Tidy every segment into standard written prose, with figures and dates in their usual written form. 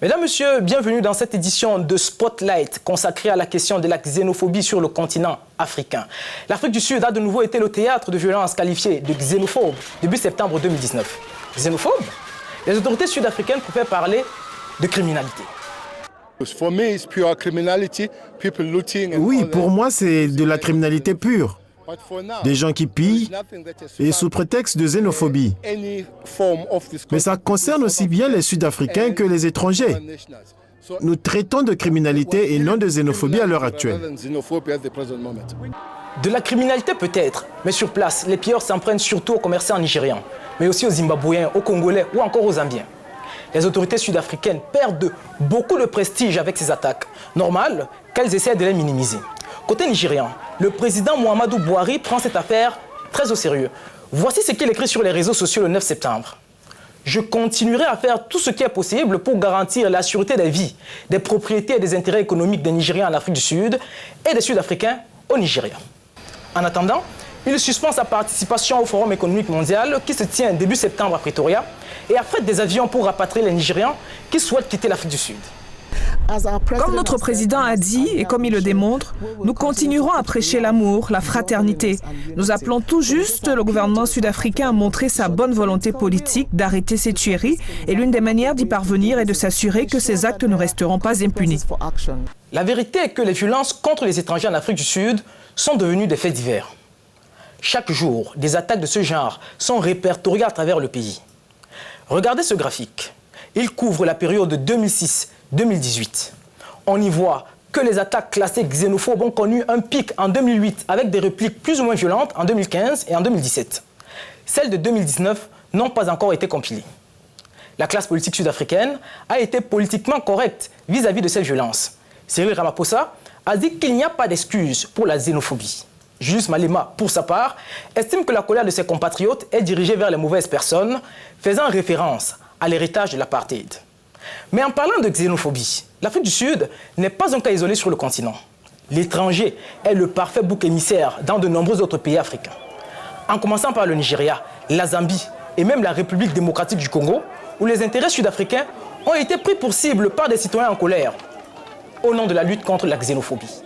Mesdames, Messieurs, bienvenue dans cette édition de Spotlight consacrée à la question de la xénophobie sur le continent africain. L'Afrique du Sud a de nouveau été le théâtre de violences qualifiées de xénophobes début septembre 2019. Xénophobe? Les autorités sud-africaines pouvaient parler de criminalité. Oui, pour moi, c'est de la criminalité pure. Des gens qui pillent et sous prétexte de xénophobie. Mais ça concerne aussi bien les Sud-Africains que les étrangers. Nous traitons de criminalité et non de xénophobie à l'heure actuelle. De la criminalité peut-être, mais sur place, les pilleurs s'en prennent surtout aux commerçants nigérians, mais aussi aux Zimbabwéens, aux Congolais ou encore aux Zambiens. Les autorités sud-africaines perdent beaucoup de prestige avec ces attaques. Normal qu'elles essaient de les minimiser. Côté nigérian, le président Muhammadu Buhari prend cette affaire très au sérieux. Voici ce qu'il écrit sur les réseaux sociaux le 9 septembre. Je continuerai à faire tout ce qui est possible pour garantir la sûreté des vies, des propriétés et des intérêts économiques des Nigériens en Afrique du Sud et des Sud-Africains au Nigeria. En attendant, il suspend sa participation au Forum économique mondial qui se tient début septembre à Pretoria et affrète des avions pour rapatrier les Nigérians qui souhaitent quitter l'Afrique du Sud. Comme notre président a dit et comme il le démontre, nous continuerons à prêcher l'amour, la fraternité. Nous appelons tout juste le gouvernement sud-africain à montrer sa bonne volonté politique d'arrêter ces tueries et l'une des manières d'y parvenir est de s'assurer que ces actes ne resteront pas impunis. La vérité est que les violences contre les étrangers en Afrique du Sud sont devenues des faits divers. Chaque jour, des attaques de ce genre sont répertoriées à travers le pays. Regardez ce graphique. Il couvre la période 2006-2018. On y voit que les attaques classées xénophobes ont connu un pic en 2008 avec des répliques plus ou moins violentes en 2015 et en 2017. Celles de 2019 n'ont pas encore été compilées. La classe politique sud-africaine a été politiquement correcte vis-à-vis de cette violence. Cyril Ramaphosa a dit qu'il n'y a pas d'excuse pour la xénophobie. Julius Malema, pour sa part, estime que la colère de ses compatriotes est dirigée vers les mauvaises personnes, faisant référence à l'héritage de l'apartheid. Mais en parlant de xénophobie, l'Afrique du Sud n'est pas un cas isolé sur le continent. L'étranger est le parfait bouc émissaire dans de nombreux autres pays africains. En commençant par le Nigeria, la Zambie et même la République démocratique du Congo, où les intérêts sud-africains ont été pris pour cible par des citoyens en colère, au nom de la lutte contre la xénophobie.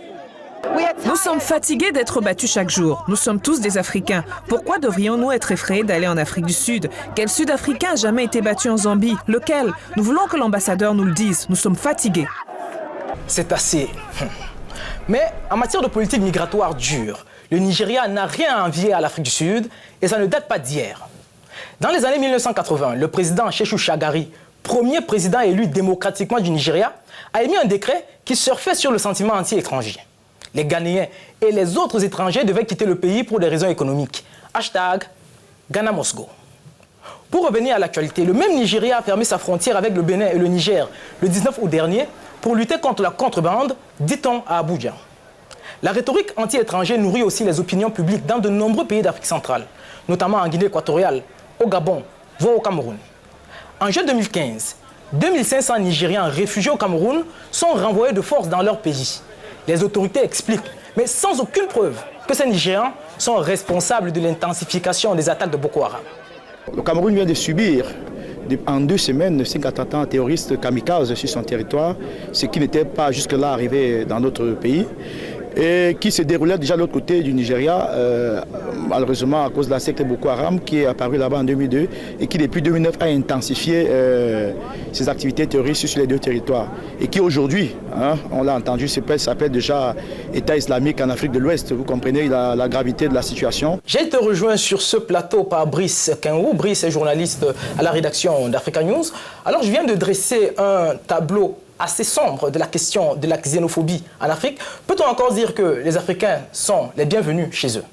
Nous sommes fatigués d'être battus chaque jour. Nous sommes tous des Africains. Pourquoi devrions-nous être effrayés d'aller en Afrique du Sud? Quel Sud-Africain a jamais été battu en Zambie? Lequel? Nous voulons que l'ambassadeur nous le dise. Nous sommes fatigués. C'est assez. Mais en matière de politique migratoire dure, le Nigeria n'a rien à envier à l'Afrique du Sud et ça ne date pas d'hier. Dans les années 1980, le président Shehu Shagari, premier président élu démocratiquement du Nigeria, a émis un décret qui surfait sur le sentiment anti-étranger. Les Ghanéens et les autres étrangers devaient quitter le pays pour des raisons économiques. Hashtag Ghana must go. Pour revenir à l'actualité, le même Nigeria a fermé sa frontière avec le Bénin et le Niger le 19 août dernier pour lutter contre la contrebande, dit-on à Abuja. La rhétorique anti-étranger nourrit aussi les opinions publiques dans de nombreux pays d'Afrique centrale, notamment en Guinée équatoriale, au Gabon, voire au Cameroun. En juin 2015, 2500 Nigériens réfugiés au Cameroun sont renvoyés de force dans leur pays. Les autorités expliquent, mais sans aucune preuve, que ces Nigérians sont responsables de l'intensification des attaques de Boko Haram. Le Cameroun vient de subir en 2 semaines 5 attentats terroristes kamikazes sur son territoire, ce qui n'était pas jusque-là arrivé dans notre pays, et qui se déroulait déjà de l'autre côté du Nigeria, malheureusement à cause de la secte Boko Haram qui est apparue là-bas en 2002 et qui depuis 2009 a intensifié ses activités terroristes sur les 2 territoires. Et qui aujourd'hui, on l'a entendu, s'appelle déjà État islamique en Afrique de l'Ouest. Vous comprenez la gravité de la situation. J'ai été rejoint sur ce plateau par Brice Kenwou. Brice est journaliste à la rédaction d'Africa News. Alors je viens de dresser un tableau assez sombre de la question de la xénophobie en Afrique. Peut-on encore dire que les Africains sont les bienvenus chez eux?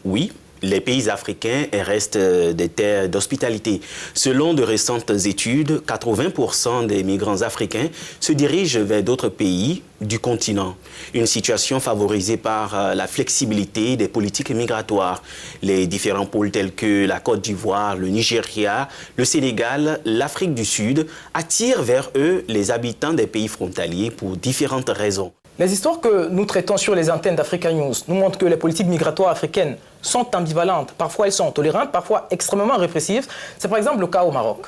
Oui. Les pays africains restent des terres d'hospitalité. Selon de récentes études, 80% des migrants africains se dirigent vers d'autres pays du continent. Une situation favorisée par la flexibilité des politiques migratoires. Les différents pôles tels que la Côte d'Ivoire, le Nigeria, le Sénégal, l'Afrique du Sud attirent vers eux les habitants des pays frontaliers pour différentes raisons. Les histoires que nous traitons sur les antennes d'Africa News nous montrent que les politiques migratoires africaines sont ambivalentes. Parfois, elles sont tolérantes, parfois extrêmement répressives. C'est par exemple le cas au Maroc.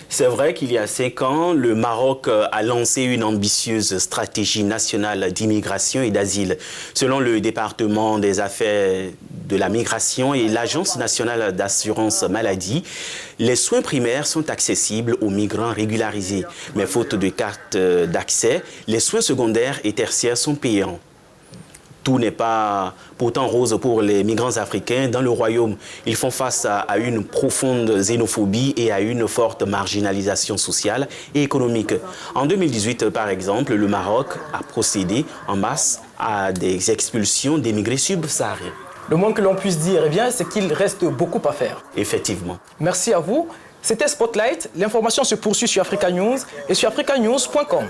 C'est vrai qu'il y a 5 ans, le Maroc a lancé une ambitieuse stratégie nationale d'immigration et d'asile. Selon le département des affaires de la migration et l'Agence nationale d'assurance maladie, les soins primaires sont accessibles aux migrants régularisés. Mais faute de carte d'accès, les soins secondaires et tertiaires sont payants. Tout n'est pas pourtant rose pour les migrants africains dans le royaume. Ils font face à une profonde xénophobie et à une forte marginalisation sociale et économique. En 2018, par exemple, le Maroc a procédé en masse à des expulsions d'émigrés subsahariens. Le moins que l'on puisse dire, eh bien, c'est qu'il reste beaucoup à faire. Effectivement. Merci à vous. C'était Spotlight. L'information se poursuit sur Africa News et sur africanews.com.